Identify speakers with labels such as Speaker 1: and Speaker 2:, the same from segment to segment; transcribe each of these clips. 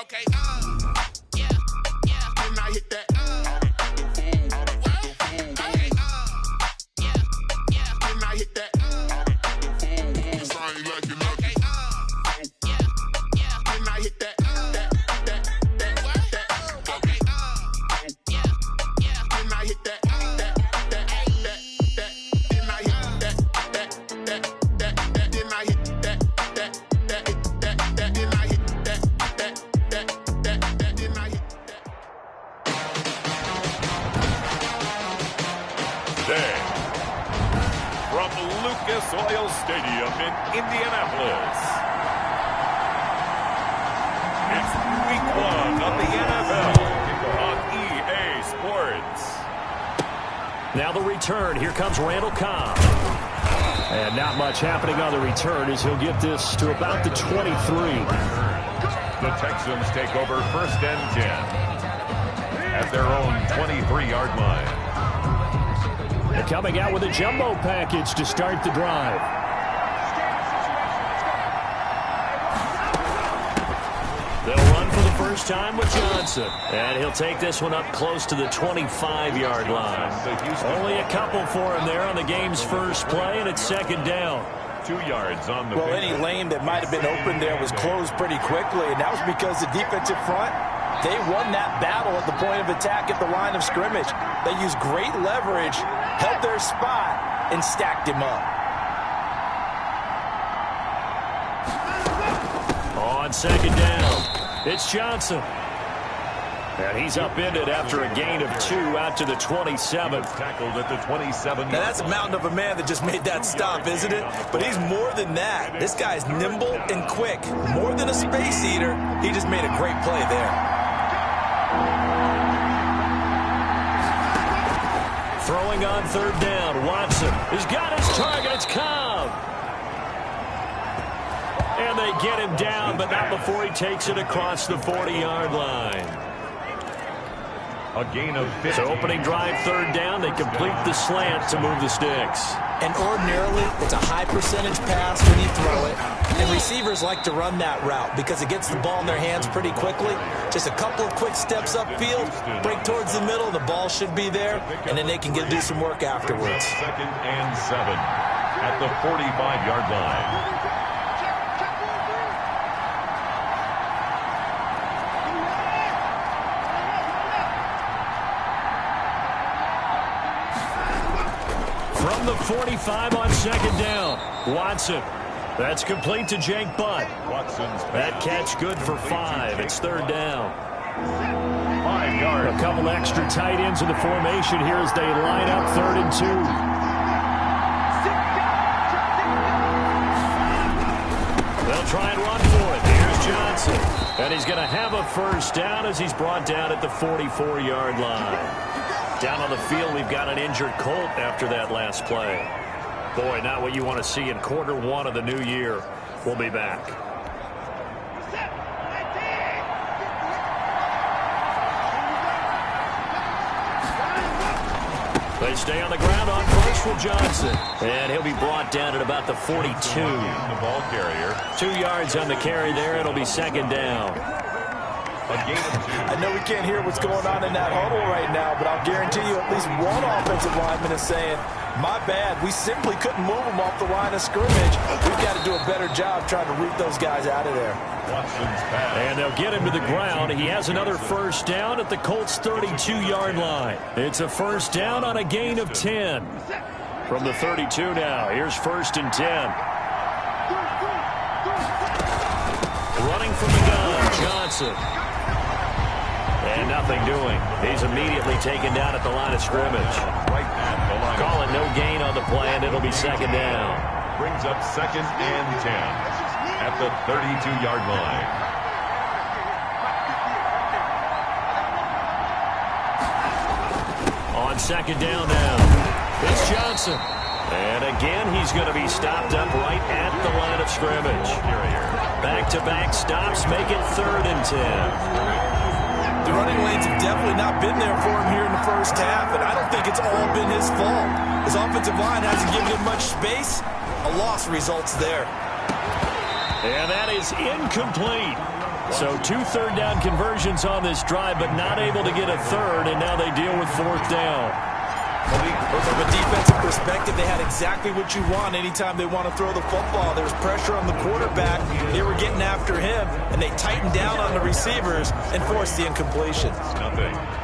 Speaker 1: Okay. Yeah. Didn't I hit that? Okay. Yeah. Didn't I hit that? Cause I ain't like it. Okay. Yeah. Didn't I hit that? Okay. Yeah. Didn't I hit that?
Speaker 2: Oil Stadium in Indianapolis. It's week 1 of the NFL on EA Sports.
Speaker 3: Now the return. Here comes Randall Cobb. And not much happening on the return as he'll get this to about the 23.
Speaker 2: The Texans take over 1st and 10 at their own 23-yard line.
Speaker 3: They're coming out with a jumbo package to start the drive. They'll run for the first time with Johnson. And he'll take this one up close to the 25-yard line. Only a couple for him there on the game's first play, and it's 2nd down.
Speaker 2: 2 yards on the
Speaker 4: Well, any lane that might have been open there was closed pretty quickly, and that was because the defensive front, they won that battle at the point of attack at the line of scrimmage. They used great leverage, held their spot, and stacked him up.
Speaker 3: On 2nd down, it's Johnson. And he's upended after a gain of 2 out to the 27.
Speaker 2: Tackled at the 27.
Speaker 4: Now, that's a mountain of a man that just made that stop, isn't it? But he's more than that. This guy's nimble and quick. More than a space eater, he just made a great play there.
Speaker 3: Throwing on 3rd down, Watson has got his target. It's Cobb. And they get him down, but not before he takes it across the 40-yard line.
Speaker 2: A gain of 50.
Speaker 3: So opening drive 3rd down, they complete the slant to move the sticks.
Speaker 4: And ordinarily, it's a high percentage pass when you throw it. And receivers like to run that route because it gets the ball in their hands pretty quickly. Just a couple of quick steps upfield, break towards the middle, the ball should be there, and then they can do some work afterwards.
Speaker 2: 2nd and 7 at the 45-yard line.
Speaker 3: From the 45 on 2nd down, Watson. That's complete to Jake Butt. That catch good for 5. It's 3rd down.
Speaker 2: 5 yards.
Speaker 3: A couple extra tight ends in the formation here as they line up 3rd and 2. They'll try and run for it. Here's Johnson. And he's going to have a 1st down as he's brought down at the 44-yard line. Down on the field, we've got an injured Colt after that last play. Boy, not what you want to see in quarter 1 of the new year. We'll be back. They stay on the ground on 1st with Johnson. And he'll be brought down at about the 42.
Speaker 2: The ball carrier.
Speaker 3: 2 yards on the carry there. It'll be 2nd down.
Speaker 4: I know we can't hear what's going on in that huddle right now, but I'll guarantee you at least one offensive lineman is saying, my bad, we simply couldn't move them off the line of scrimmage. We've got to do a better job trying to root those guys out of there.
Speaker 3: And they'll get him to the ground. He has another 1st down at the Colts' 32-yard line. It's a 1st down on a gain of 10. From the 32 now, here's 1st and 10. Running from the gun, Johnson. And nothing doing. He's immediately taken down at the line of scrimmage. Call it no gain on the play, and it'll be 2nd down.
Speaker 2: Brings up 2nd and 10 at the 32-yard line.
Speaker 3: On 2nd down now, it's Johnson. And again, he's going to be stopped up right at the line of scrimmage. Back-to-back stops make it 3rd and 10.
Speaker 4: The running lanes have definitely not been there for him here in the first half, and I don't think it's all been his fault. His offensive line hasn't given him much space. A loss results there.
Speaker 3: And that is incomplete. So 2 third-down conversions on this drive, but not able to get a third, and now they deal with 4th down.
Speaker 4: From a defensive perspective, they had exactly what you want anytime they want to throw the football. There was pressure on the quarterback. They were getting after him, and they tightened down on the receivers and forced the incompletion.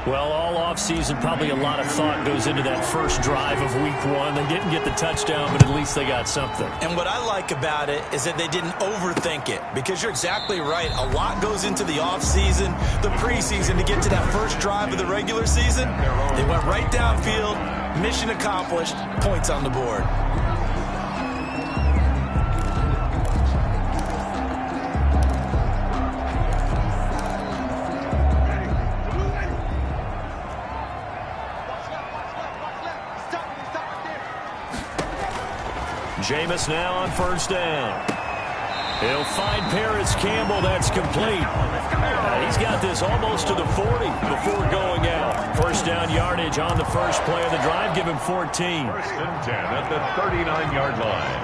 Speaker 3: Well, all offseason, probably a lot of thought goes into that first drive of Week 1. They didn't get the touchdown, but at least they got something.
Speaker 4: And what I like about it is that they didn't overthink it, because you're exactly right. A lot goes into the offseason, the preseason, to get to that first drive of the regular season. They went right downfield. Mission accomplished. Points on the board.
Speaker 3: Jameis now on 1st down. He'll find Paris Campbell. That's complete. He's got this almost to the 40 before going out. 1st down yardage on the first play of the drive. Give him 14.
Speaker 2: 1st and 10 at the 39-yard line.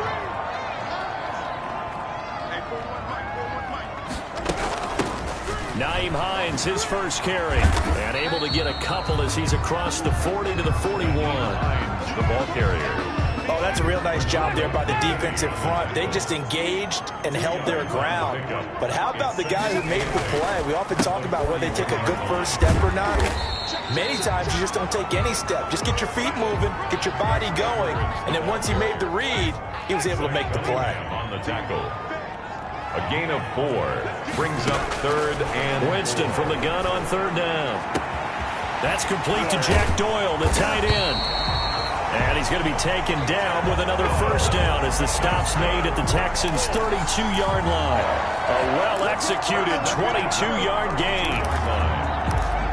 Speaker 3: Nyheim Hines, his first carry. And able to get a couple as he's across the 40 to the 41.
Speaker 2: Hines, the ball carrier.
Speaker 4: Oh, that's a real nice job there by the defensive front. They just engaged and held their ground. But how about the guy who made the play? We often talk about whether they take a good first step or not. Many times you just don't take any step. Just get your feet moving, get your body going, and then once he made the read, he was able to make the play.
Speaker 2: On the tackle. A gain of 4 brings up 3rd and
Speaker 3: Winston from the gun on 3rd down. That's complete to Jack Doyle, the tight end. And he's going to be taken down with another 1st down as the stop's made at the Texans' 32-yard line. A well-executed 22-yard gain.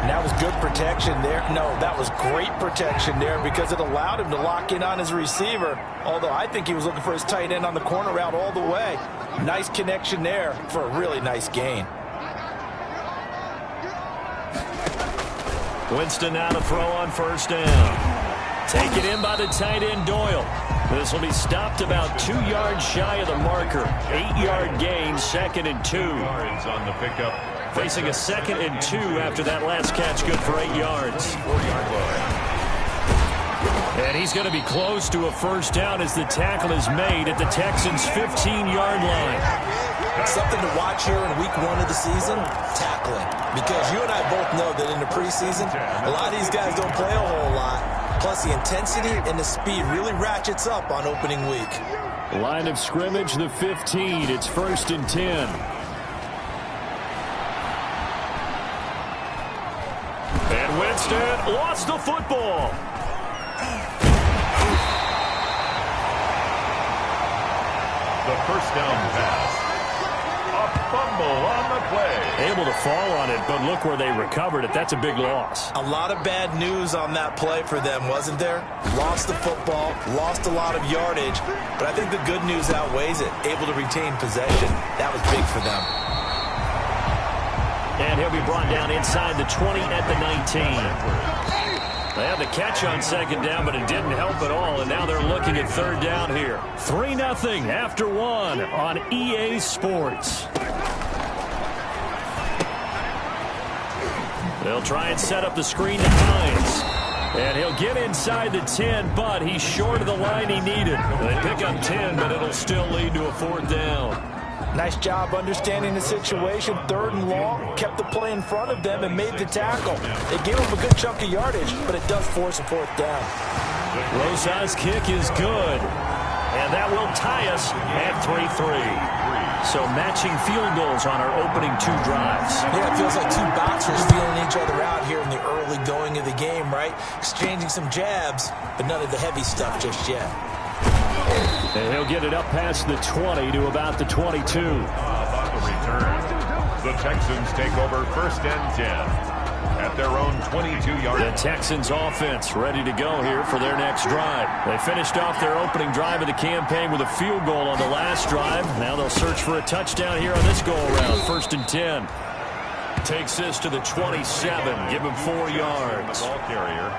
Speaker 4: And that was good protection there. No, that was great protection there because it allowed him to lock in on his receiver. Although I think he was looking for his tight end on the corner route all the way. Nice connection there for a really nice gain.
Speaker 3: Winston now to throw on 1st down. Taken in by the tight end Doyle. This will be stopped about 2 yards shy of the marker. 8-yard gain, 2nd and 2.
Speaker 2: yards on the pickup.
Speaker 3: Facing a 2nd and 2 after that last catch, good for 8 yards.
Speaker 2: 4-yard line.
Speaker 3: And he's going to be close to a 1st down as the tackle is made at the Texans' 15-yard line.
Speaker 4: Something to watch here in week 1 of the season, tackling. Because you and I both know that in the preseason, a lot of these guys don't play a whole lot. Plus, the intensity and the speed really ratchets up on opening week.
Speaker 3: Line of scrimmage, the 15. It's 1st and 10. And Winston lost the football.
Speaker 2: The 1st down pass. A fumble on the play.
Speaker 3: Able to fall on it, but look where they recovered it. That's a big loss.
Speaker 4: A lot of bad news on that play for them, wasn't there? Lost the football, lost a lot of yardage, but I think the good news outweighs it. Able to retain possession. That was big for them.
Speaker 3: And he'll be brought down inside the 20 at the 19. They had the catch on 2nd down, but it didn't help at all, and now they're looking at 3rd down here. 3-0 after 1 on EA Sports. They'll try and set up the screen to Hines. And he'll get inside the 10, but he's short of the line he needed. They pick up 10, but it'll still lead to a 4th down.
Speaker 4: Nice job understanding the situation. 3rd and long, kept the play in front of them and made the tackle. They gave him a good chunk of yardage, but it does force a 4th down.
Speaker 3: Rosas' kick is good. And that will tie us at 3-3. So matching field goals on our opening 2 drives.
Speaker 4: Yeah, it feels like 2 boxers feeling each other out here in the early going of the game, right? Exchanging some jabs, but none of the heavy stuff just yet.
Speaker 3: And he'll get it up past the 20 to about the 22.
Speaker 2: On the return, the Texans take over 1st and 10 at their own 22-yard line.
Speaker 3: The Texans offense ready to go here for their next drive. They finished off their opening drive of the campaign with a field goal on the last drive. Now they'll search for a touchdown here on this go-around. 1st and 10. Takes this to the 27. Give him 4 yards.
Speaker 2: Ball carrier.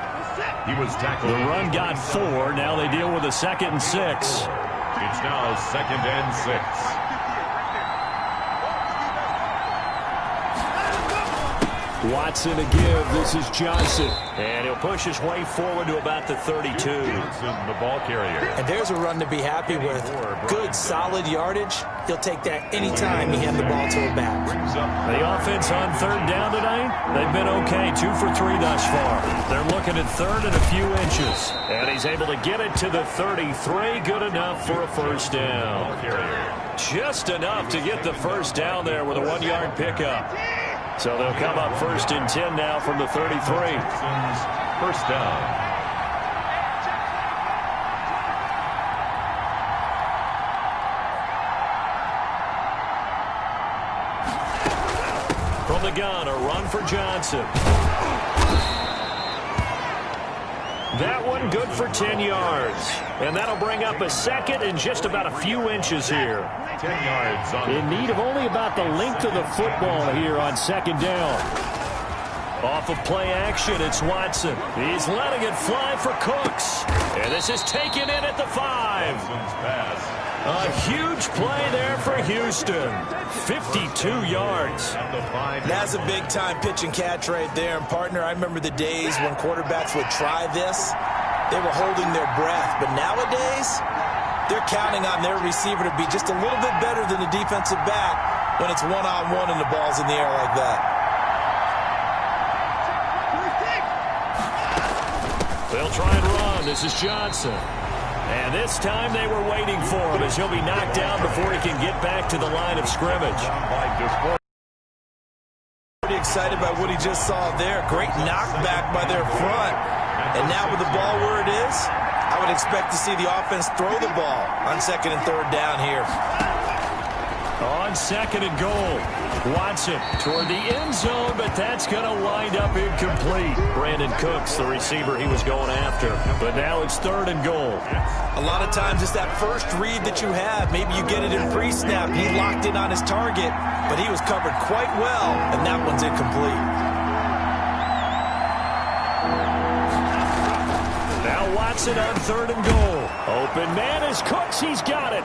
Speaker 2: He was tackled.
Speaker 3: The run got 4. Now they deal with a 2nd and 6.
Speaker 2: It's now 2nd and 6.
Speaker 3: Watson to give. This is Johnson. And he'll push his way forward to about the 32.
Speaker 2: Johnson, the ball carrier.
Speaker 4: And there's a run to be happy with. Good, solid yardage. He'll take that anytime he hand the ball to a back.
Speaker 3: The offense on third down tonight, they've been okay. 2 for 3 thus far. They're looking at third and a few inches. And he's able to get it to the 33. Good enough for a first down. Just enough to get the first down there with a 1-yard pickup. So they'll come up first and 10 now from the 33.
Speaker 2: First down.
Speaker 3: From the gun, a run for Johnson. That one good for 10 yards. And that'll bring up a second and just about a few inches here.
Speaker 2: 10 yards on.
Speaker 3: In need of only about the length of the football here on second down. Off of play action, it's Watson. He's letting it fly for Cooks. And this is taken in at the 5. A huge play there for Houston. 52 yards.
Speaker 4: That's a big-time pitch and catch right there. And, partner, I remember the days when quarterbacks would try this. They were holding their breath. But nowadays, they're counting on their receiver to be just a little bit better than the defensive back when it's one-on-one and the ball's in the air like that.
Speaker 3: They'll try and run. This is Johnson. And this time they were waiting for him as he'll be knocked down before he can get back to the line of scrimmage.
Speaker 4: Pretty excited by what he just saw there. Great knockback by their front. And now with the ball where it is, I would expect to see the offense throw the ball on second and third down here.
Speaker 3: On second and goal, Watson toward the end zone, but that's going to wind up incomplete. Brandon Cooks, the receiver he was going after. But now it's third and goal.
Speaker 4: A lot of times it's that first read that you have. Maybe you get it in pre-snap. He locked in on his target, but he was covered quite well, and that one's incomplete.
Speaker 3: Watson on third and goal. Open man is Cooks. He's got it.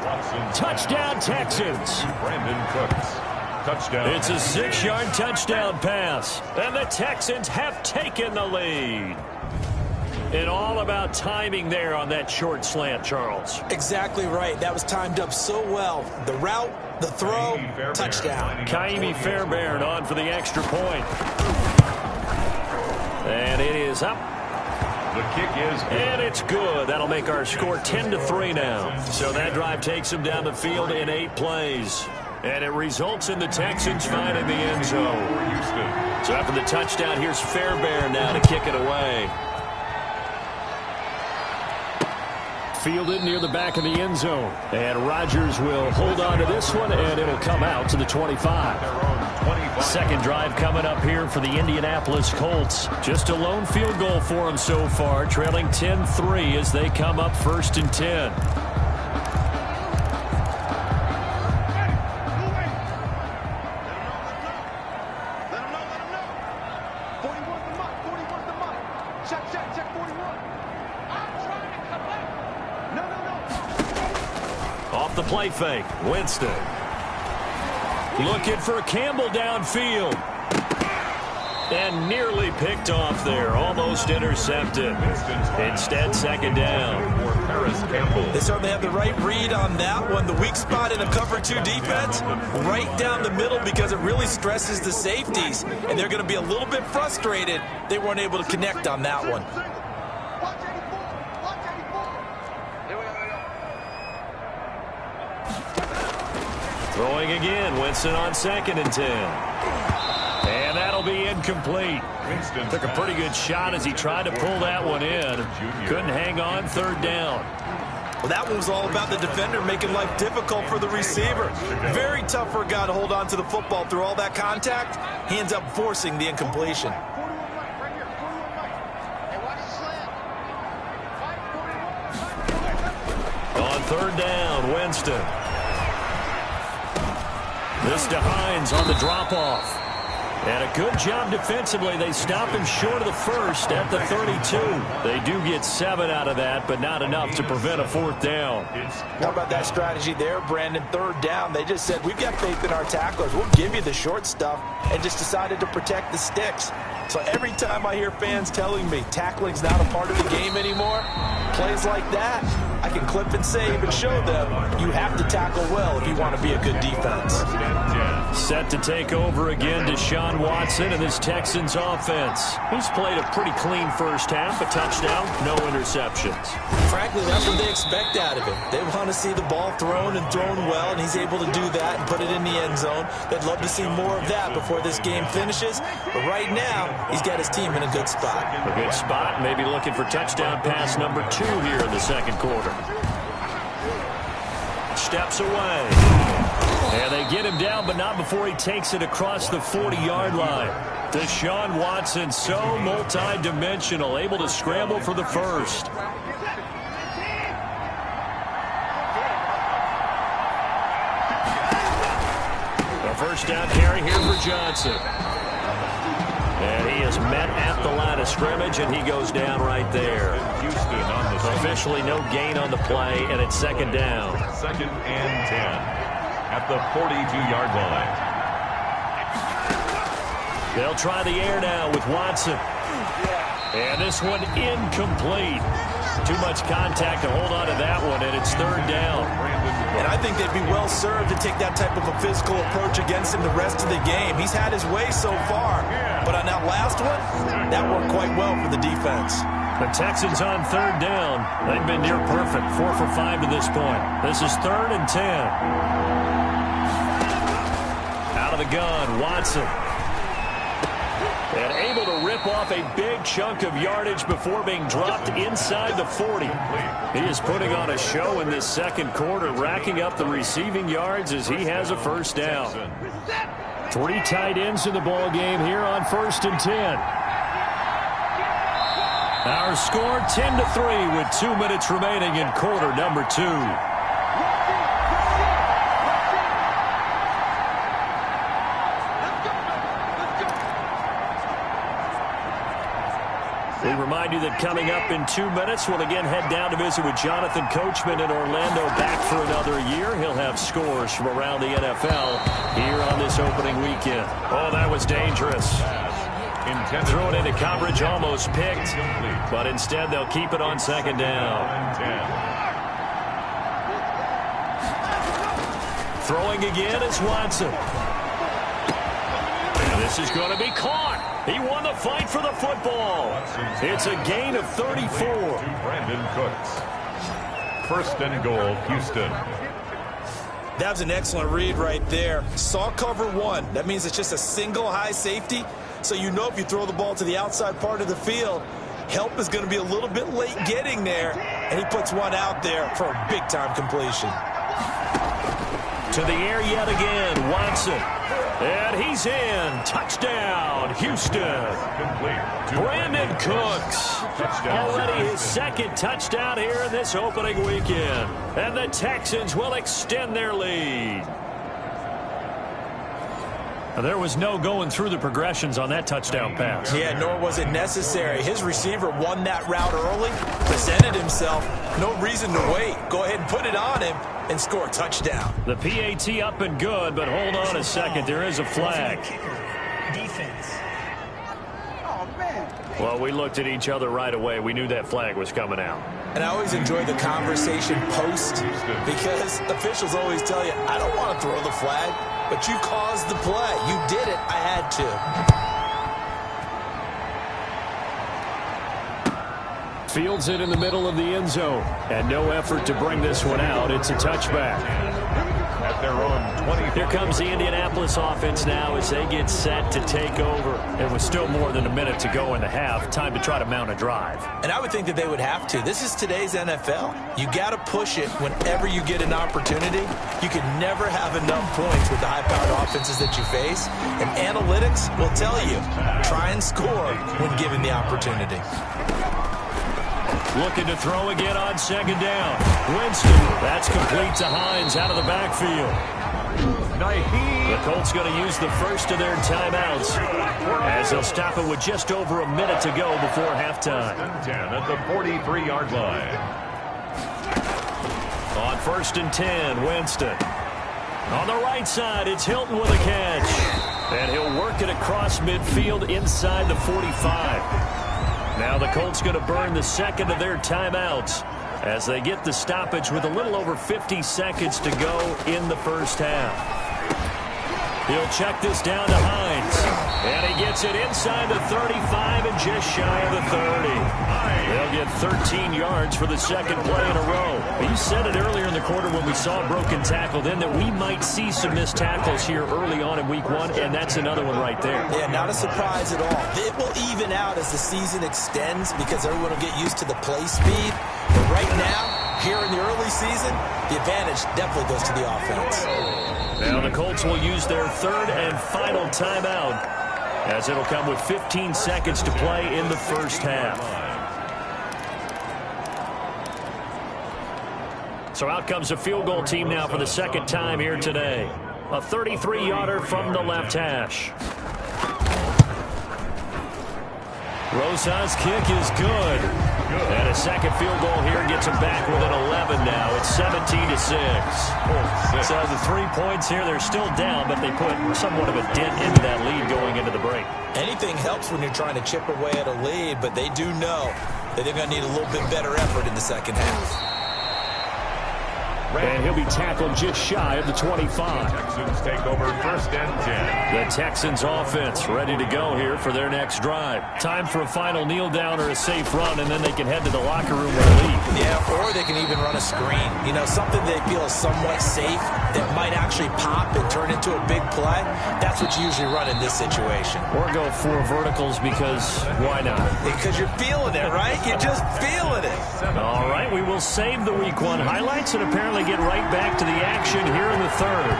Speaker 3: Touchdown, Texans.
Speaker 2: Brandon Cooks. Touchdown.
Speaker 3: It's a 6-yard touchdown pass. And the Texans have taken the lead. And all about timing there on that short slant, Charles.
Speaker 4: Exactly right. That was timed up so well. The route, the throw, touchdown.
Speaker 3: Kaimi Fairbairn on for the extra point. And it is up.
Speaker 2: The kick is good.
Speaker 3: And it's good. That'll make our score 10-3 now. So that drive takes them down the field in 8 plays. And it results in the Texans finding the end zone. So after the touchdown, here's Fairbairn now to kick it away. Fielded near the back of the end zone. And Rodgers will hold on to this one, and it'll come out to the 25. Second drive coming up here for the Indianapolis Colts. Just a lone field goal for them so far, trailing 10-3 as they come up first and 10. Off the play fake, Winston. Looking for Campbell downfield. And nearly picked off there. Almost intercepted. Instead, second down.
Speaker 4: They certainly have the right read on that one. The weak spot in a cover 2 defense, right down the middle because it really stresses the safeties. And they're going to be a little bit frustrated they weren't able to connect on that one.
Speaker 3: Throwing again, Winston on second and 10. And that'll be incomplete. Winston took a pretty good shot as he tried to pull that one in. Couldn't hang on, third down.
Speaker 4: Well, that one was all about the defender making life difficult for the receiver. Very tough for a guy to hold on to the football through all that contact. He ends up forcing the incompletion.
Speaker 3: On third down, Winston. This to Hines on the drop-off. And a good job defensively. They stop him short of the first at the 32. They do get 7 out of that, but not enough to prevent a 4th down.
Speaker 4: How about that strategy there, Brandon? 3rd down. They just said, we've got faith in our tacklers. We'll give you the short stuff, and just decided to protect the sticks. So every time I hear fans telling me tackling's not a part of the game anymore, plays like that, I can clip and save and show them you have to tackle well if you want to be a good defense.
Speaker 3: Set to take over again, Deshaun Watson and this Texans offense. He's played a pretty clean first half, a touchdown, no interceptions.
Speaker 4: Frankly, that's what they expect out of him. They want to see the ball thrown and thrown well, and he's able to do that and put it in the end zone. They'd love to see more of that before this game finishes, but right now, he's got his team in a good spot.
Speaker 3: A good spot, maybe looking for touchdown pass number 2 here in the second quarter. Steps away. And they get him down, but not before he takes it across the 40-yard line. Deshaun Watson, so multi-dimensional, able to scramble for the first. A first down carry here for Johnson. And he is met at the line of scrimmage, and he goes down right there.
Speaker 2: Houston on the
Speaker 3: Officially no gain on the play, and it's 2nd down.
Speaker 2: 2nd and 10 at the 42-yard line.
Speaker 3: They'll try the air now with Watson. And this one incomplete. Too much contact to hold on to that one, and it's 3rd down.
Speaker 4: And I think they'd be well served to take that type of a physical approach against him the rest of the game. He's had his way so far, but on that last one, that worked quite well for the defense.
Speaker 3: The Texans on 3rd down. They've been near perfect, 4 for 5 to this point. This is 3rd and 10. Out of the gun, Watson. And able to rip off a big chunk of yardage before being dropped inside the 40. He is putting on a show in this second quarter, racking up the receiving yards as he has a first down. 3 tight ends in the ball game here on 1st and 10. Our score 10-3 with 2 minutes remaining in quarter number 2. We remind you that coming up in 2 minutes, we'll again head down to visit with Jonathan Coachman in Orlando, back for another year. He'll have scores from around the NFL here on this opening weekend. Oh, that was dangerous. Threw it into coverage, almost picked, but instead they'll keep it on 2nd down. Throwing again is Watson. And this is going to be caught. He won the fight for the football. It's a gain of 34.
Speaker 2: Brandon Cooks. 1st and goal, Houston.
Speaker 4: That was an excellent read right there. Saw cover 1. That means it's just a single high safety. So you know if you throw the ball to the outside part of the field, help is going to be a little bit late getting there. And he puts one out there for a big-time completion.
Speaker 3: To the air yet again, Watson. And he's in. Touchdown, Houston. Brandon Cooks. Already his 2nd touchdown here in this opening weekend. And the Texans will extend their lead. There was no going through the progressions on that touchdown pass.
Speaker 4: Yeah, nor was it necessary. His receiver won that route early, presented himself. No reason to wait. Go ahead and put it on him and score a touchdown.
Speaker 3: The PAT up and good, but hold on a second. There is a flag.
Speaker 5: Defense.
Speaker 3: Well, we looked at each other right away. We knew that flag was coming out.
Speaker 4: And I always enjoy the conversation post because officials always tell you, I don't want to throw the flag, but you caused the play. You did it. I had to.
Speaker 3: Fields it in the middle of the end zone. And no effort to bring this one out. It's a touchback.
Speaker 2: At their own 20.
Speaker 3: Here comes the Indianapolis offense now as they get set to take over. It was still more than a minute to go in the half. Time to try to mount a drive.
Speaker 4: And I would think that they would have to. This is today's NFL. You got to push it whenever you get an opportunity. You can never have enough points with the high-powered offenses that you face. And analytics will tell you, try and score when given the opportunity.
Speaker 3: Looking to throw again on 2nd down. Winston, that's complete to Hines out of the backfield. The Colts going to use the first of their timeouts as they'll stop it with just over a minute to go before halftime.
Speaker 2: 10 at the 43-yard line.
Speaker 3: On 1st and 10, Winston. On the right side, it's Hilton with a catch. And he'll work it across midfield inside the 45. Now the Colts going to burn the second of their timeouts as they get the stoppage with a little over 50 seconds to go in the first half. He'll check this down to Hines. And he gets it inside the 35 and just shy of the 30. They'll get 13 yards for the second play in a row. You said it earlier in the quarter when we saw a broken tackle then that we might see some missed tackles here early on in week 1, and that's another one right there.
Speaker 4: Yeah, not a surprise at all. It will even out as the season extends because everyone will get used to the play speed. But right now, here in the early season, the advantage definitely goes to the offense.
Speaker 3: Now the Colts will use their third and final timeout as it'll come with 15 seconds to play in the first half. So out comes a field goal team now for the second time here today. A 33-yarder from the left hash. Rosa's kick is good. And a second field goal here gets them back within 11 now. It's 17-6. So the 3 points here, they're still down, but they put somewhat of a dent into that lead going into the break.
Speaker 4: Anything helps when you're trying to chip away at a lead, but they do know that they're going to need a little bit better effort in the second half.
Speaker 3: And he'll be tackled just shy of the 25.
Speaker 2: Texans take over 1st and 10.
Speaker 3: The Texans offense ready to go here for their next drive. Time for a final kneel down or a safe run, and then they can head to the locker room with a lead.
Speaker 4: Yeah, or they can even run a screen. You know, something they feel is somewhat safe that might actually pop and turn into a big play. That's what you usually run in this situation.
Speaker 3: Or go 4 verticals because why not?
Speaker 4: Because you're feeling it, right? You're just feeling it.
Speaker 3: All right, we will save the Week 1 highlights and apparently get right back to the action here in the third.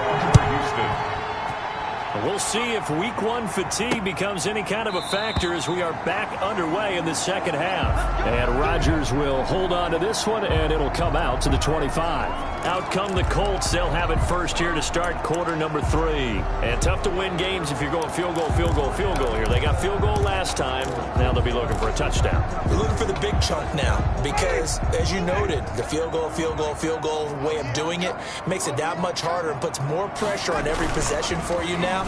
Speaker 3: We'll see if Week 1 fatigue becomes any kind of a factor as we are back underway in the second half. And Rodgers will hold on to this one, and it'll come out to the 25. Out come the Colts. They'll have it first here to start quarter number 3. And tough to win games if you're going field goal, field goal, field goal here. They got field goal last time. Now they'll be looking for a touchdown.
Speaker 4: We're looking for the big chunk now because, as you noted, the field goal, field goal, field goal way of doing it makes it that much harder and puts more pressure on every possession for you now.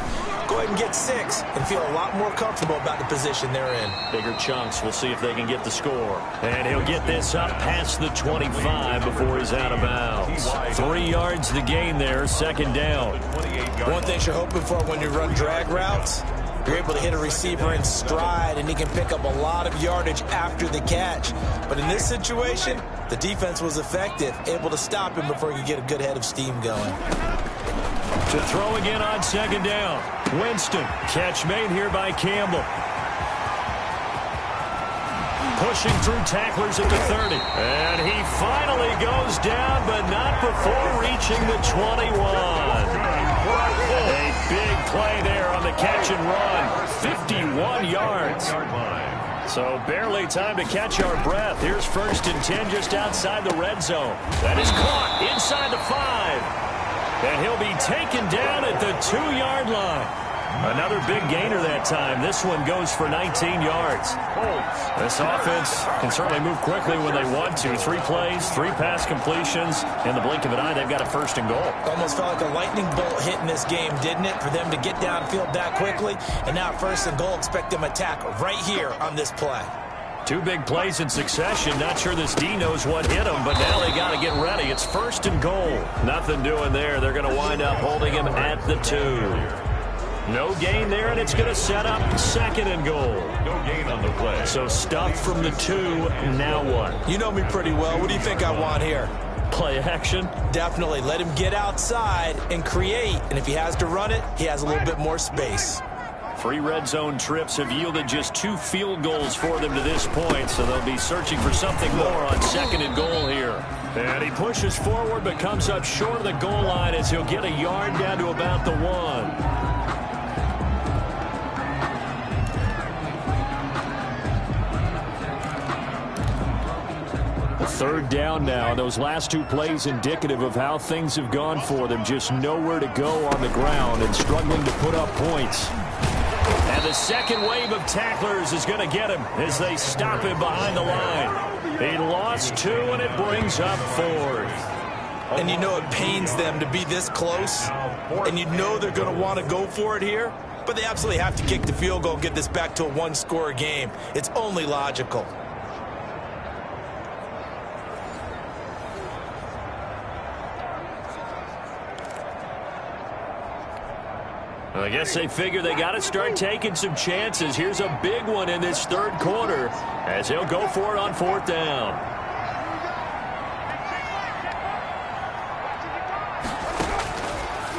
Speaker 4: Go ahead and get 6 and feel a lot more comfortable about the position they're in.
Speaker 3: Bigger chunks. We'll see if they can get the score. And he'll get this up past the 25 before he's out of bounds. 3 yards to gain there, second down.
Speaker 4: One thing you're hoping for when you run drag routes, you're able to hit a receiver in stride and he can pick up a lot of yardage after the catch. But in this situation, the defense was effective, able to stop him before he could get a good head of steam going.
Speaker 3: To throw again on second down. Winston. Catch made here by Campbell. Pushing through tacklers at the 30. And he finally goes down, but not before reaching the 21. A big play there on the catch and run. 51 yards. So barely time to catch our breath. Here's 1st and 10 just outside the red zone. That is caught inside the 5. And he'll be taken down at the 2-yard line. Another big gainer that time. This one goes for 19 yards. This offense can certainly move quickly when they want to. 3 plays, 3 pass completions. In the blink of an eye, they've got a 1st and goal.
Speaker 4: Almost felt like a lightning bolt hit in this game, didn't it? For them to get downfield that quickly. And now 1st and goal, expect them to attack right here on this play.
Speaker 3: 2 big plays in succession. Not sure this D knows what hit him, but now they got to get ready. It's 1st and goal. Nothing doing there. They're going to wind up holding him at the 2. No gain there, and it's going to set up 2nd and goal.
Speaker 2: No gain on the play.
Speaker 3: So stuffed from the 2. Now what?
Speaker 4: You know me pretty well. What do you think I want here?
Speaker 3: Play action?
Speaker 4: Definitely. Let him get outside and create. And if he has to run it, he has a little bit more space.
Speaker 3: 3 red zone trips have yielded just 2 field goals for them to this point, so they'll be searching for something more on 2nd and goal here. And he pushes forward but comes up short of the goal line as he'll get a yard down to about the 1. Third down now. Those last two plays indicative of how things have gone for them. Just nowhere to go on the ground and struggling to put up points. And the second wave of tacklers is going to get him as they stop him behind the line. He lost 2, and it brings up 4th.
Speaker 4: And you know it pains them to be this close, and you know they're going to want to go for it here, but they absolutely have to kick the field goal and get this back to a one-score game. It's only logical.
Speaker 3: I guess they figure they got to start taking some chances. Here's a big one in this third quarter as he'll go for it on 4th down.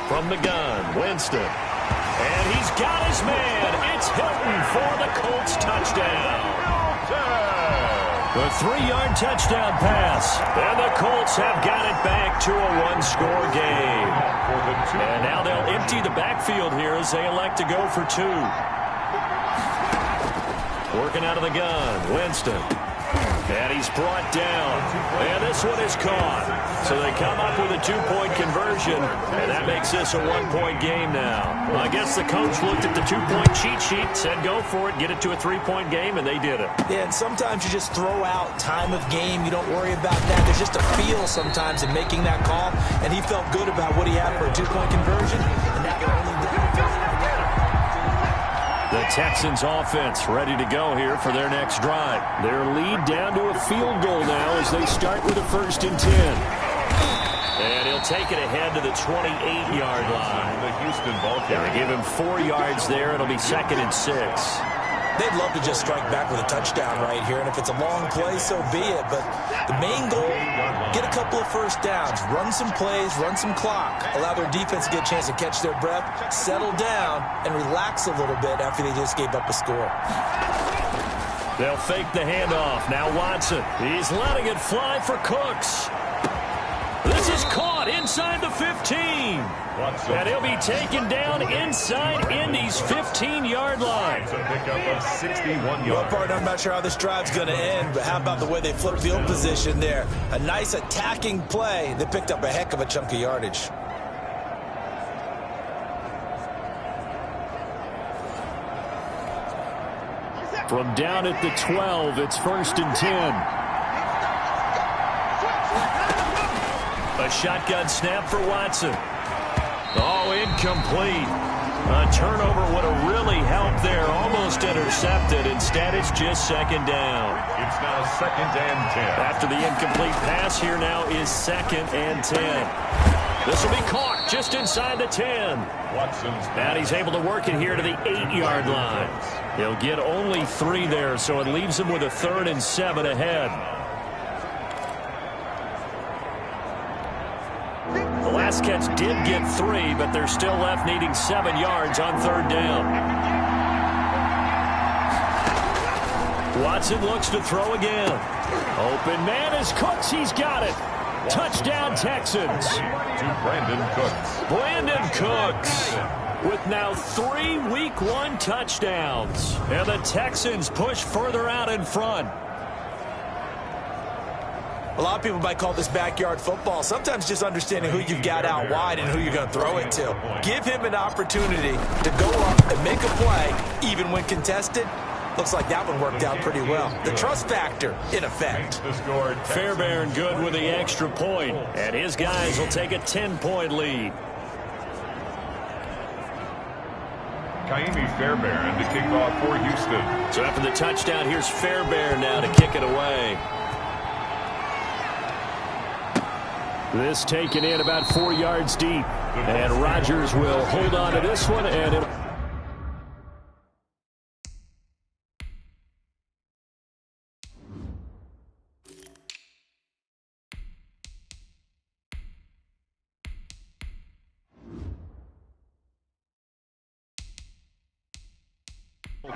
Speaker 3: From the gun, Winston. And he's got his man. It's Hilton for the Colts touchdown. The 3-yard touchdown pass. And the Colts have got it back to a one-score game. And now they'll empty the backfield here as they elect to go for 2. Working out of the gun, Winston. And he's brought down. And this one is caught. So they come up with a 2-point conversion, and that makes this a 1-point game now. Well, I guess the coach looked at the 2-point cheat sheet, said go for it, get it to a 3-point game, and they did it.
Speaker 4: Yeah, and sometimes you just throw out time of game. You don't worry about that. There's just a feel sometimes in making that call, and he felt good about what he had for a 2-point conversion. And that will only
Speaker 3: the Texans offense ready to go here for their next drive. Their lead down to a field goal now as they start with a 1st and 10. And he'll take it ahead to the 28-yard line.
Speaker 2: The Houston ball
Speaker 3: They give him 4 yards there. It'll be 2nd and 6.
Speaker 4: They'd love to just strike back with a touchdown right here, and if it's a long play, so be it. But the main goal, get a couple of first downs, run some plays, run some clock, allow their defense to get a chance to catch their breath, settle down, and relax a little bit after they just gave up a score.
Speaker 3: They'll fake the handoff. Now Watson. He's letting it fly for Cooks. This is caught inside the 15. And he'll be taken down inside Indy's 15-yard line.
Speaker 2: It's a pickup of 61
Speaker 4: Well,
Speaker 2: yards.
Speaker 4: partner, I'm not sure how this drive's going to end, but how about the way they flip field position there? A nice attacking play. They picked up a heck of a chunk of yardage.
Speaker 3: From down at the 12, it's 1st and 10. A shotgun snap for Watson. Oh, incomplete. A turnover would have really helped there. Almost intercepted. Instead, it's just 2nd down.
Speaker 2: It's now 2nd and 10.
Speaker 3: After the incomplete pass, here now is 2nd and 10. This will be caught just inside the 10.
Speaker 2: Watson's
Speaker 3: And he's able to work it here to the 8-yard line. He'll get only 3 there, so it leaves him with a 3rd and 7 ahead. The last catch did get 3, but they're still left needing 7 yards on 3rd down. Watson looks to throw again. Open man is Cooks. He's got it. Touchdown, Texans.
Speaker 2: to Brandon Cooks.
Speaker 3: Brandon Cooks with now 3 Week 1 touchdowns. And the Texans push further out in front.
Speaker 4: A lot of people might call this backyard football. Sometimes just understanding who you've got out wide and who you're going to throw it to. Give him an opportunity to go up and make a play, even when contested. Looks like that one worked out pretty well. The trust factor in effect.
Speaker 3: Fairbairn good with the extra point, and his guys will take a 10-point lead.
Speaker 2: Kaimi Fairbairn to kick off for Houston.
Speaker 3: So after the touchdown, here's Fairbairn now to kick it away. This taken in about 4 yards deep. And Rodgers will hold on to this one, and it'll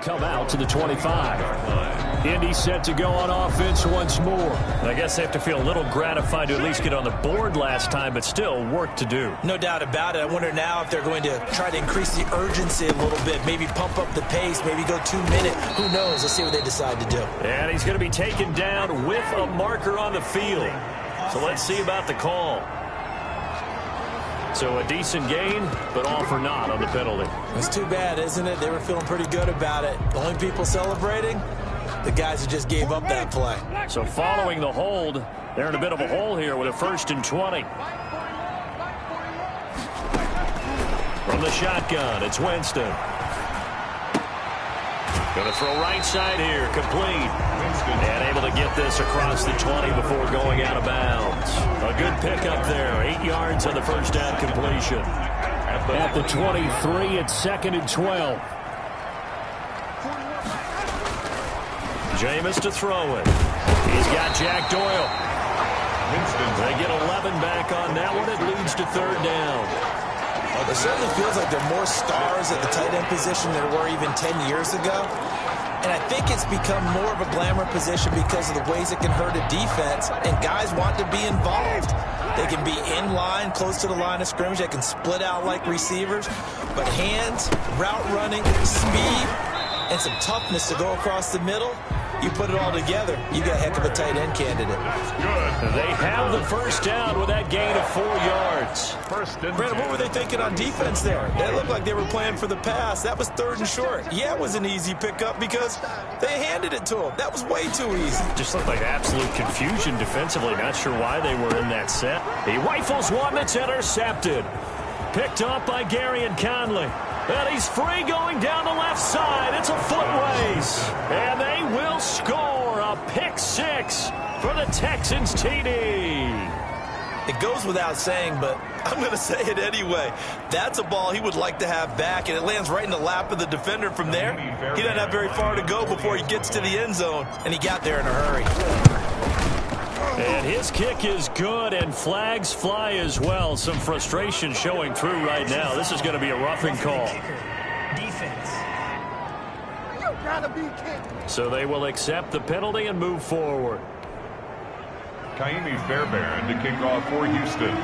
Speaker 3: come out to the 25. Indy set to go on offense once more. I guess they have to feel a little gratified to at least get on the board last time, but still work to do.
Speaker 4: No doubt about it. I wonder now if they're going to try to increase the urgency a little bit, maybe pump up the pace, maybe go 2 minute. Who knows? Let's see what they decide to do.
Speaker 3: And he's going to be taken down with a marker on the field. So let's see about the call. So a decent gain, but all for naught on the penalty.
Speaker 4: It's too bad, isn't it? They were feeling pretty good about it. The only people celebrating, the guys who just gave up that play.
Speaker 3: So following the hold, they're in a bit of a hole here with a 1st and 20. From the shotgun, it's Winston. Going to throw right side here, complete. And able to get this across the 20 before going out of bounds. A good pickup there, 8 yards on the first down completion. At the 23, it's 2nd and 12. Jameis to throw it. He's got Jack Doyle. They get 11 back on that one. It leads to 3rd down.
Speaker 4: It certainly feels like there are more stars at the tight end position than there were even 10 years ago. And I think it's become more of a glamour position because of the ways it can hurt a defense, and guys want to be involved. They can be in line, close to the line of scrimmage. They can split out like receivers. But hands, route running, speed, and some toughness to go across the middle, you put it all together, you got a heck of a tight end candidate.
Speaker 3: They have the first down with that gain of 4 yards.
Speaker 4: Brandon, what were they thinking on defense there? They looked like they were playing for the pass. That was 3rd and short. Yeah, it was an easy pickup because they handed it to them. That was way too easy.
Speaker 3: Just looked like absolute confusion defensively. Not sure why they were in that set. He rifles one that's intercepted. Picked up by Gary and Conley. And he's free going down the left side. It's a foot race. And they will score a pick 6 for the Texans TD.
Speaker 4: It goes without saying, but I'm going to say it anyway. That's a ball he would like to have back, and it lands right in the lap of the defender from there. He doesn't have very far to go before he gets to the end zone, and he got there in a hurry.
Speaker 3: And his kick is good, and flags fly as well. Some frustration showing through right now. This is going to be a roughing call.
Speaker 5: Defense.
Speaker 3: So they will accept the penalty and move forward.
Speaker 2: Kaimi Fairbairn to kick off for Houston.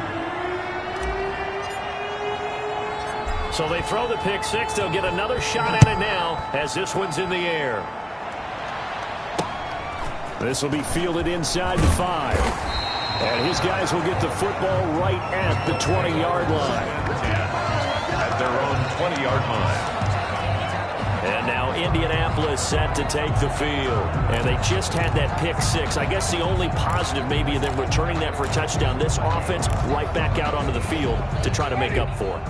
Speaker 3: So they throw the pick 6. They'll get another shot at it now as this one's in the air. This will be fielded inside the 5. And his guys will get the football right at the 20-yard line.
Speaker 2: At their own 20-yard line.
Speaker 3: And now Indianapolis set to take the field. And they just had that pick 6. I guess the only positive maybe them returning that for a touchdown. This offense right back out onto the field to try to make up for it.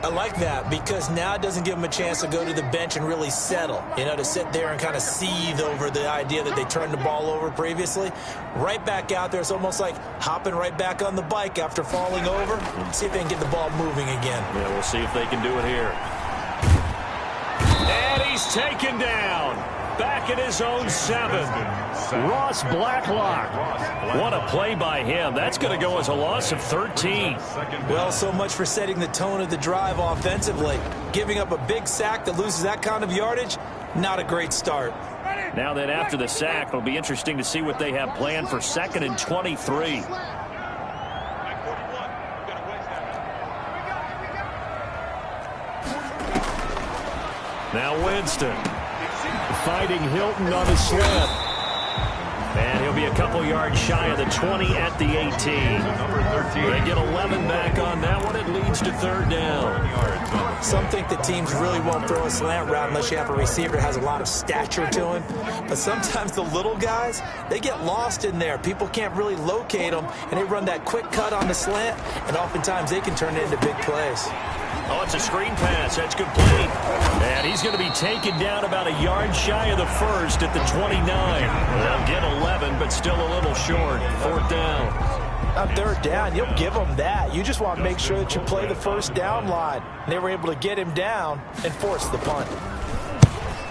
Speaker 4: I like that because now it doesn't give them a chance to go to the bench and really settle. You know, to sit there and kind of seethe over the idea that they turned the ball over previously. Right back out there, it's almost like hopping right back on the bike after falling over. See if they can get the ball moving again.
Speaker 3: Yeah, we'll see if they can do it here. And he's taken down. Back at his own 7. Ross Blacklock. What a play by him. That's going to go as a loss of 13.
Speaker 4: Well, so much for setting the tone of the drive offensively. Giving up a big sack that loses that kind of yardage, not a great start.
Speaker 3: Now then, after the sack, it'll be interesting to see what they have planned for 2nd and 23. Now Winston fighting Hilton on the slant. And he'll be a couple yards shy of the 20 at the 18. They get 11 back on that one. It leads to 3rd down.
Speaker 4: Some think that teams really won't throw a slant route unless you have a receiver that has a lot of stature to him. But sometimes the little guys, they get lost in there. People can't really locate them, and they run that quick cut on the slant, and oftentimes they can turn it into big plays.
Speaker 3: Oh, it's a screen pass. That's complete. And he's going to be taken down about a yard shy of the 1st at the 29. They'll get 11, but still a little short. 4th down.
Speaker 4: On 3rd down, you'll give them that. You just want to make sure that you play the first down line. And they were able to get him down and force the punt.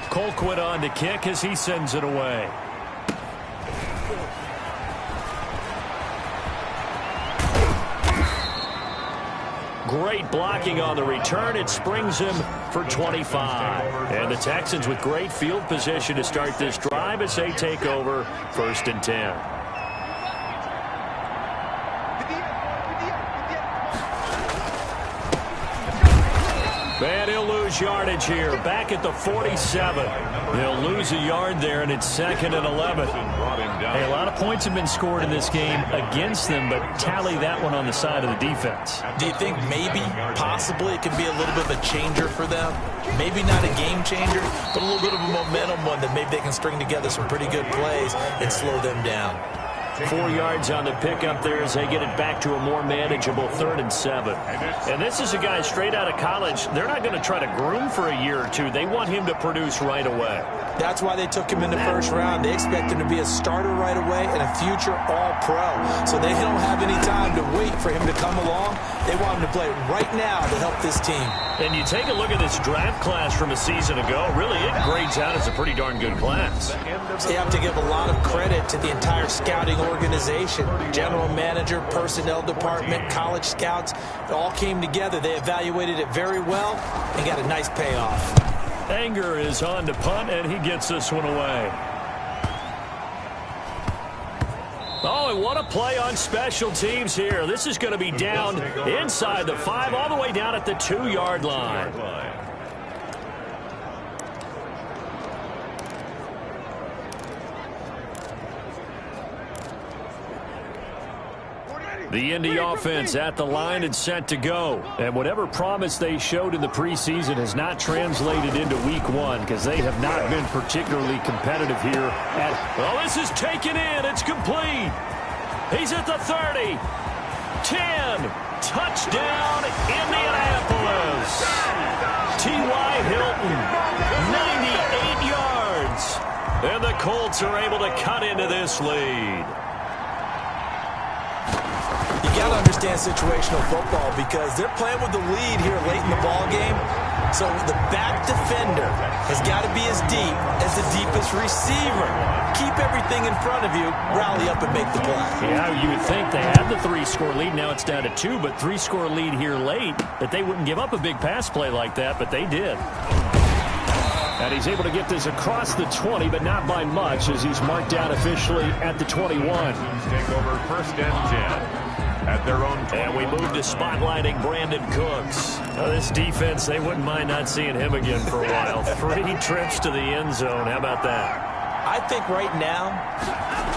Speaker 3: Colquitt on to kick as he sends it away. great blocking on the return. It springs him for 25. And the Texans with great field position to start this drive as they take over 1st and 10. And he'll lose yardage here. Back at the 47. They'll lose a yard there, and it's 2nd and 11.
Speaker 6: Hey, a lot of points have been scored in this game against them, but tally that one on the side of the defense.
Speaker 4: Do you think maybe, possibly, it can be a little bit of a changer for them? Maybe not a game changer, but a little bit of a momentum one that maybe they can string together some pretty good plays and slow them down.
Speaker 3: 4 yards on the pickup there as they get it back to a more manageable 3rd and 7. And this is a guy straight out of college. They're not going to try to groom for a year or two. They want him to produce right away.
Speaker 4: That's why they took him in the 1st round. They expect him to be a starter right away and a future all-pro. So they don't have any time to wait for him to come along. They want him to play right now to help this team.
Speaker 3: And you take a look at this draft class from a season ago. Really, it grades out as a pretty darn good class.
Speaker 4: They have to give a lot of credit to the entire scouting organization. General manager, personnel department, college scouts, it all came together. They evaluated it very well and got a nice payoff.
Speaker 3: Anger is on to punt, and he gets this one away. Oh, and what a play on special teams here. This is going to be down inside the 5, all the way down at the 2-yard line. The Indy offense at the line and set to go. And whatever promise they showed in the preseason has not translated into week 1 because they have not been particularly competitive here. Well, this is taken in. It's complete. He's at the 30. 10. Touchdown, Indianapolis. T.Y. Hilton, 98 yards. And the Colts are able to cut into this lead.
Speaker 4: You got to understand situational football because they're playing with the lead here late in the ball game. So the back defender has got to be as deep as the deepest receiver. Keep everything in front of you, rally up and make the play.
Speaker 3: Yeah, you would think they had the 3-score lead. Now it's down to 2, but 3-score lead here late, that they wouldn't give up a big pass play like that, but they did. And he's able to get this across the 20, but not by much, as he's marked down officially at the 21.
Speaker 2: Take over 1st and 10. At their own 20.
Speaker 3: And we move to spotlighting Brandon Cooks. Now, this defense, they wouldn't mind not seeing him again for a while. 3 trips to the end zone. How about that?
Speaker 4: I think right now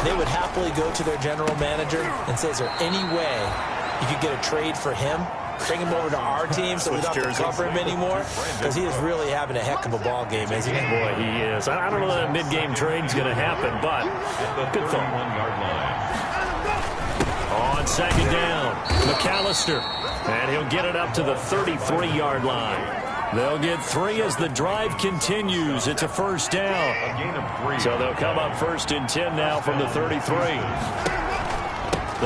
Speaker 4: they would happily go to their general manager and say, is there any way you could get a trade for him? Bring him over to our team so we don't have to cover him anymore? Because he is really having a heck of a ball game, isn't he?
Speaker 3: Boy, he is. I don't know that mid-game trade's going to happen, but good thought.
Speaker 2: 31-yard line.
Speaker 3: On 2nd down, McAllister. And he'll get it up to the 33-yard line. They'll get 3 as the drive continues. It's a 1st down.
Speaker 2: A gain of 3.
Speaker 3: So they'll come up 1st and 10 now from the 33.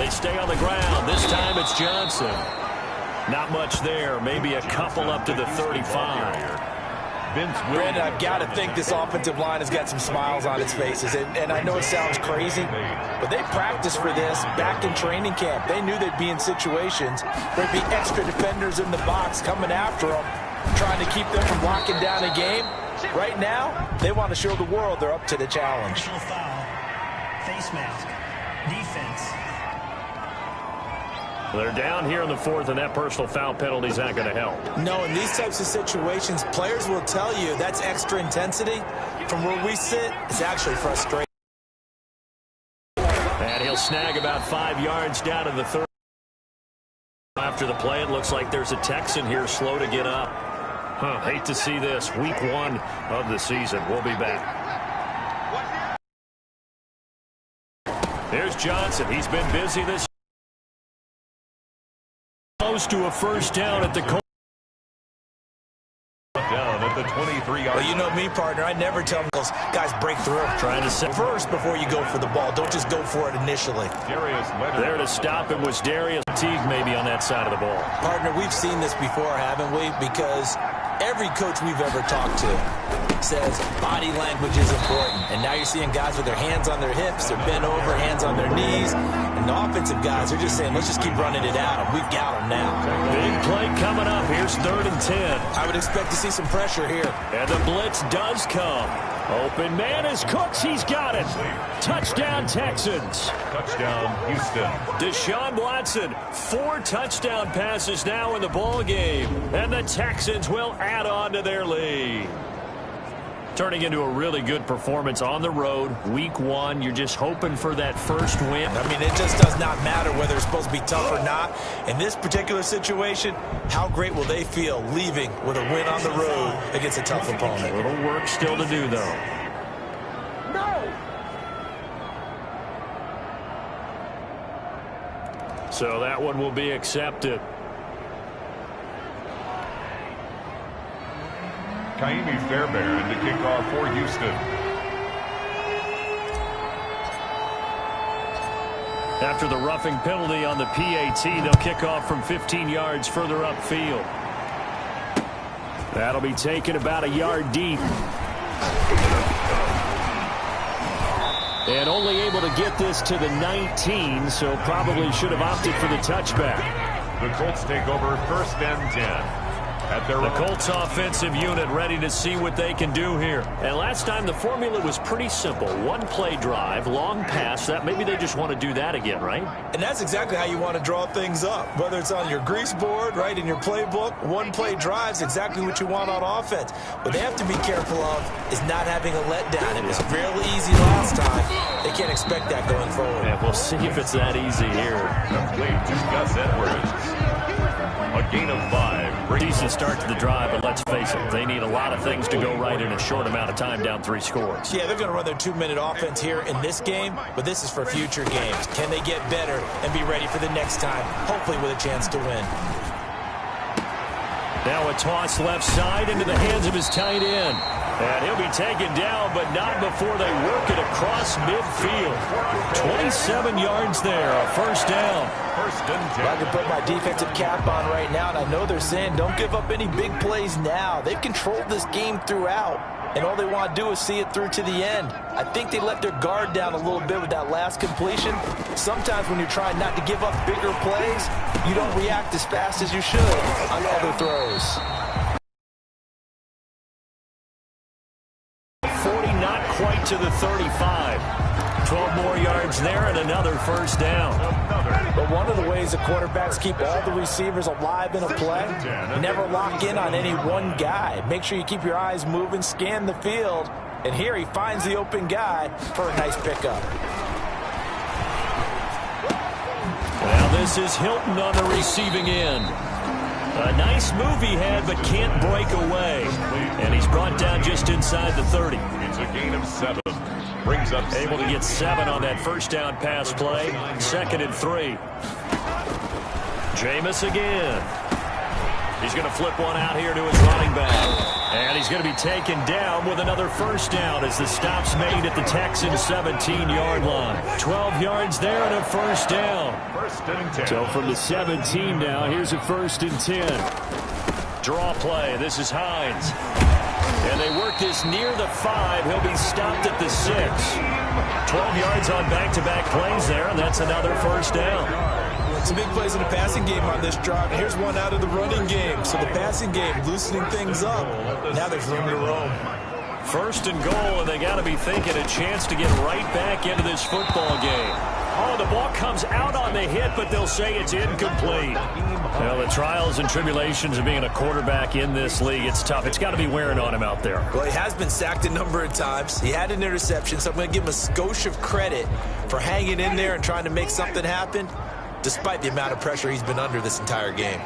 Speaker 3: They stay on the ground. This time it's Johnson. Not much there. Maybe a couple up to the 35.
Speaker 4: Brandon, I've got to think this offensive line has got some smiles on its faces. And I know it sounds crazy, but they practiced for this back in training camp. They knew they'd be in situations where there'd be extra defenders in the box coming after them, trying to keep them from locking down a game. Right now, they want to show the world they're up to the challenge.
Speaker 5: Personal foul. Face mask. Defense.
Speaker 3: They're down here in the 4th, and that personal foul penalty is not going to help.
Speaker 4: No, in these types of situations, players will tell you that's extra intensity. From where we sit, it's actually frustrating.
Speaker 3: And he'll snag about 5 yards down to the 30. After the play, it looks like there's a Texan here slow to get up. Hate to see this. Week 1 of the season. We'll be back. Here's Johnson. He's been busy this. Close to a 1st down at the Colts.
Speaker 2: Down at the 23-yard.
Speaker 4: Well, you know me, partner. I never tell those guys break through.
Speaker 3: Trying to set
Speaker 4: First before you go for the ball. Don't just go for it initially.
Speaker 3: There to stop him was Darius Teague maybe on that side of the ball.
Speaker 4: Partner, we've seen this before, haven't we? Because every coach we've ever talked to says body language is important. And now you're seeing guys with their hands on their hips, they're bent over, hands on their knees, And the offensive guys are just saying, let's just keep running it at them. We've got them now.
Speaker 3: Big play coming up. Here's 3rd and 10.
Speaker 4: I would expect to see some pressure here.
Speaker 3: And the blitz does come. Open man is Cooks. He's got it. Touchdown, Texans.
Speaker 2: Touchdown, Houston.
Speaker 3: Deshaun Watson, 4 touchdown passes now in the ball game. And the Texans will add on to their lead. Turning into a really good performance on the road. Week 1, you're just hoping for that first win.
Speaker 4: I mean, it just does not matter whether it's supposed to be tough or not. In this particular situation, how great will they feel leaving with a win on the road against a tough opponent?
Speaker 3: A little work still to do, though. So that one will be accepted.
Speaker 2: Kaimi Fairbairn to kick off for Houston.
Speaker 3: After the roughing penalty on the PAT, they'll kick off from 15 yards further upfield. That'll be taken about a yard deep. And only able to get this to the 19, so probably should have opted for the touchback.
Speaker 2: The Colts take over 1st and 10.
Speaker 3: The Colts offensive unit ready to see what they can do here. And last time the formula was pretty simple. 1-play drive, long pass. That maybe they just want to do that again, right?
Speaker 4: And that's exactly how you want to draw things up. Whether it's on your grease board, right, in your playbook, 1-play drive's exactly what you want on offense. What they have to be careful of is not having a letdown. It was really easy last time. They can't expect that going forward.
Speaker 3: Yeah, we'll see if it's that easy here.
Speaker 2: Complete to Gus Edwards. A gain of 5.
Speaker 3: Decent start to the drive, but let's face it, they need a lot of things to go right in a short amount of time, down 3 scores.
Speaker 4: Yeah, they're going to run their 2-minute offense here in this game, but this is for future games. Can they get better and be ready for the next time, hopefully with a chance to win?
Speaker 3: Now a toss left side into the hands of his tight end. And he'll be taken down, but not before they work it across midfield. 27 yards there, a 1st down.
Speaker 2: 1st and 10.
Speaker 4: I can put my defensive cap on right now, and I know they're saying don't give up any big plays now. They've controlled this game throughout, and all they want to do is see it through to the end. I think they let their guard down a little bit with that last completion. Sometimes when you're trying not to give up bigger plays, you don't react as fast as you should on other throws.
Speaker 3: 40, not quite to the 35. 12 more yards there and another 1st down.
Speaker 4: But one of the ways the quarterbacks keep all the receivers alive in a play, you never lock in on any one guy. Make sure you keep your eyes moving, scan the field, and here he finds the open guy for a nice pickup.
Speaker 3: Now this is Hilton on the receiving end. A nice move he had, but can't break away. And he's brought down just inside the 30.
Speaker 2: It's a gain of 7. Brings up
Speaker 3: able to get 7 on that 1st down pass play. 2nd and 3. Jameis again. He's going to flip one out here to his running back. And he's going to be taken down with another 1st down as the stop's made at the Texans' 17-yard line. 12 yards there and a 1st down.
Speaker 2: 1st and 10.
Speaker 3: So from the 17 now, here's a 1st and 10. Draw play. This is Hines. And they work this near the 5. He'll be stopped at the 6. 12 yards on back-to-back plays there, and that's another 1st down.
Speaker 4: Some big plays in the passing game on this drive. Here's one out of the running game. So the passing game loosening things up. Now there's room to roam.
Speaker 3: 1st and goal, and they got to be thinking a chance to get right back into this football game. Oh, the ball comes out on the hit, but they'll say it's incomplete. Well, the trials and tribulations of being a quarterback in this league, it's tough. It's got to be wearing on him out there.
Speaker 4: Well, he has been sacked a number of times. He had an interception, so I'm going to give him a skosh of credit for hanging in there and trying to make something happen, despite the amount of pressure he's been under this entire game.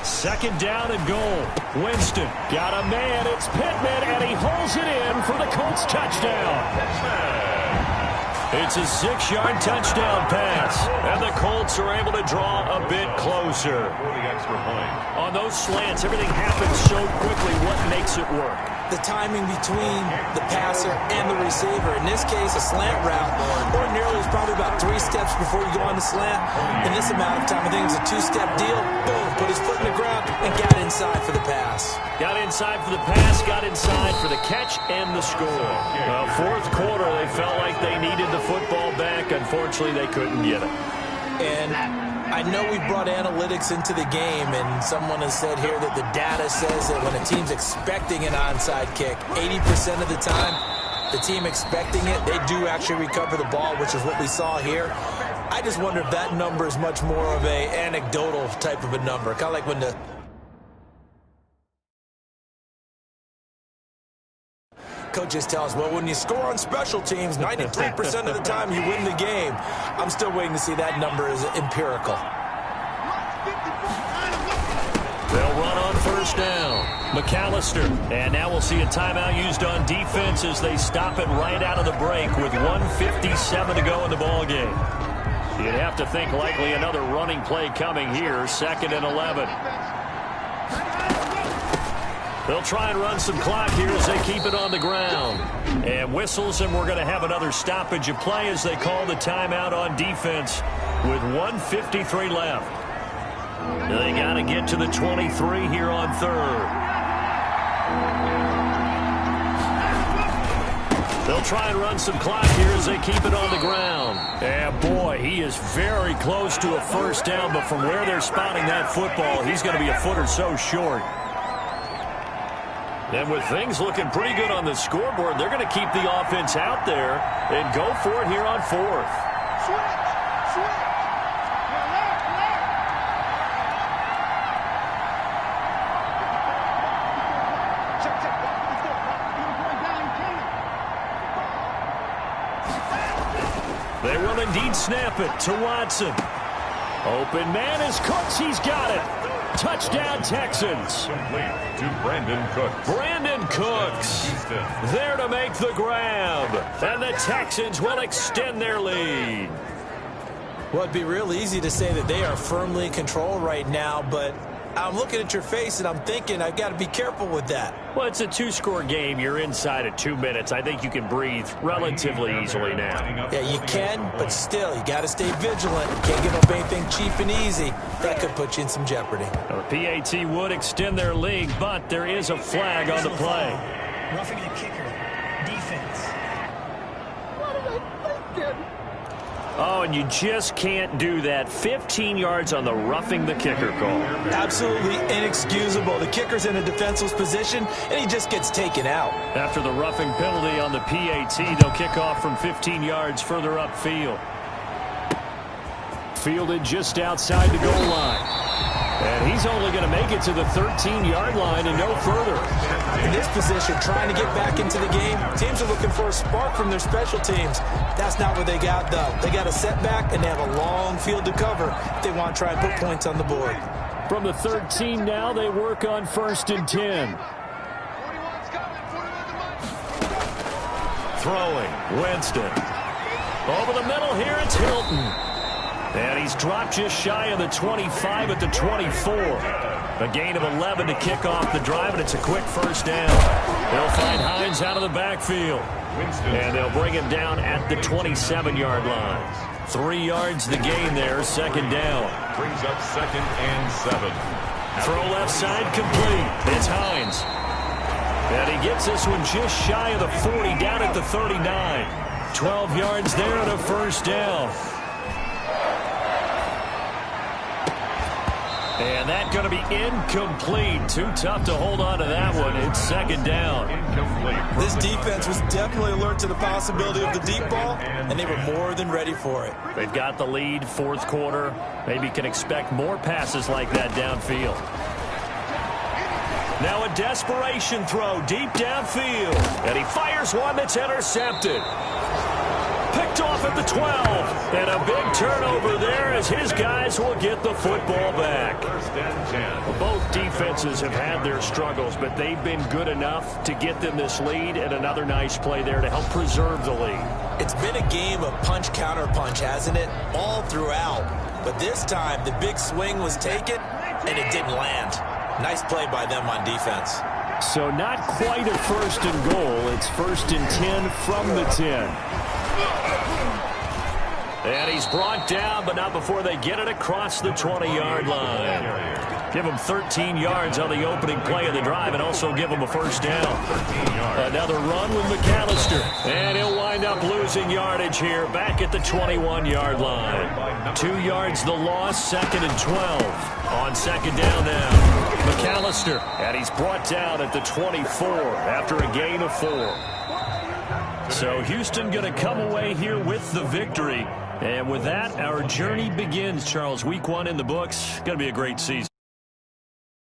Speaker 3: Second down and goal. Winston got a man. It's Pittman, and he holds it in for the Colts touchdown. It's a 6-yard touchdown pass, and the Colts are able to draw a bit closer.
Speaker 2: For the extra point.
Speaker 3: On those slants, everything happens so quickly. What makes it work?
Speaker 4: The timing between the passer and the receiver. In this case, a slant route. Ordinarily, it's probably about 3 steps before you go on the slant. In this amount of time, I think it's a 2-step deal. Boom, put his foot in the ground and got inside for the pass.
Speaker 3: Got inside for the pass, got inside for the catch, and the score. Well, fourth quarter, they felt like they needed the football back. Unfortunately, they couldn't get it.
Speaker 4: And I know we brought analytics into the game, and someone has said here that the data says that when a team's expecting an onside kick, 80% of the time, the team expecting it, they do actually recover the ball, which is what we saw here. I just wonder if that number is much more of a anecdotal type of a number, kind of like when the coaches tell us, well, when you score on special teams, 93% of the time you win the game. I'm still waiting to see that number is empirical.
Speaker 3: They'll run on first down. McAllister. And now we'll see a timeout used on defense as they stop it right out of the break with 1:57 to go in the ballgame. You'd have to think likely another running play coming here, 2nd and 11. They'll try and run some clock here as they keep it on the ground. And whistles, and we're going to have another stoppage of play as they call the timeout on defense with 1:53 left. They got to get to the 23 here on 3rd. They'll try and run some clock here as they keep it on the ground. And boy, he is very close to a first down, but from where they're spotting that football, he's going to be a foot or so short. And with things looking pretty good on the scoreboard, they're going to keep the offense out there and go for it here on 4th. They will indeed snap it to Watson. Open man is Cooks. He's got it. Touchdown, Texans.
Speaker 2: To Brandon Cooks.
Speaker 3: Brandon Cooks there to make the grab. And the Texans will extend their lead.
Speaker 4: Well, it'd be real easy to say that they are firmly in control right now, but I'm looking at your face and I'm thinking I've got to be careful with that.
Speaker 3: Well, it's a 2-score game. You're inside at 2 minutes. I think you can breathe relatively easily now.
Speaker 4: Yeah, you can, but still, you got to stay vigilant. You can't give up anything cheap and easy. That could put you in some jeopardy.
Speaker 3: Well, the PAT would extend their lead, but there is a flag on the play.
Speaker 5: Roughing the kicker. Defense.
Speaker 3: Oh, and you just can't do that. 15 yards on the roughing the kicker call.
Speaker 4: Absolutely inexcusable. The kicker's in a defenseless position, and he just gets taken out.
Speaker 3: After the roughing penalty on the PAT, they'll kick off from 15 yards further upfield. Fielded just outside the goal line. And he's only going to make it to the 13-yard line and no further.
Speaker 4: In this position, trying to get back into the game, teams are looking for a spark from their special teams. That's not what they got, though. They got a setback, and they have a long field to cover if they want to try and put points on the board.
Speaker 3: From the 13 now, they work on 1st and 10. Throwing, Winston. Over the middle here, it's Hilton. And he's dropped just shy of the 25 at the 24. A gain of 11 to kick off the drive, and it's a quick first down. They'll find Hines out of the backfield. And they'll bring him down at the 27-yard line. 3 yards the gain there, 2nd down.
Speaker 2: Brings up 2nd and 7.
Speaker 3: Throw left side complete. It's Hines. And he gets this one just shy of the 40, down at the 39. 12 yards there and a first down. And that's going to be incomplete. Too tough to hold on to that one. It's 2nd down.
Speaker 2: Incomplete.
Speaker 4: This defense was definitely alert to the possibility of the deep ball, and they were more than ready for it.
Speaker 3: They've got the lead, 4th quarter. Maybe can expect more passes like that downfield. Now a desperation throw deep downfield. And he fires one that's intercepted. Picked off at the 12. And a big turnover there as his guys will get the football back.
Speaker 2: 1st and 10.
Speaker 3: Both defenses have had their struggles, but they've been good enough to get them this lead, and another nice play there to help preserve the lead.
Speaker 4: It's been a game of punch-counter-punch, hasn't it? All throughout. But this time, the big swing was taken, and it didn't land. Nice play by them on defense.
Speaker 3: So not quite a 1st and goal. It's 1st and 10 from the 10. And he's brought down, but not before they get it across the 20-yard line. Give him 13 yards on the opening play of the drive and also give him a first down. Another run with McAllister. And he'll wind up losing yardage here back at the 21-yard line. 2 yards the loss, 2nd and 12. On second down now, McAllister. And he's brought down at the 24 after a gain of 4. So Houston going to come away here with the victory. And with that, our journey begins, Charles. Week 1 in the books. Going to be a great season.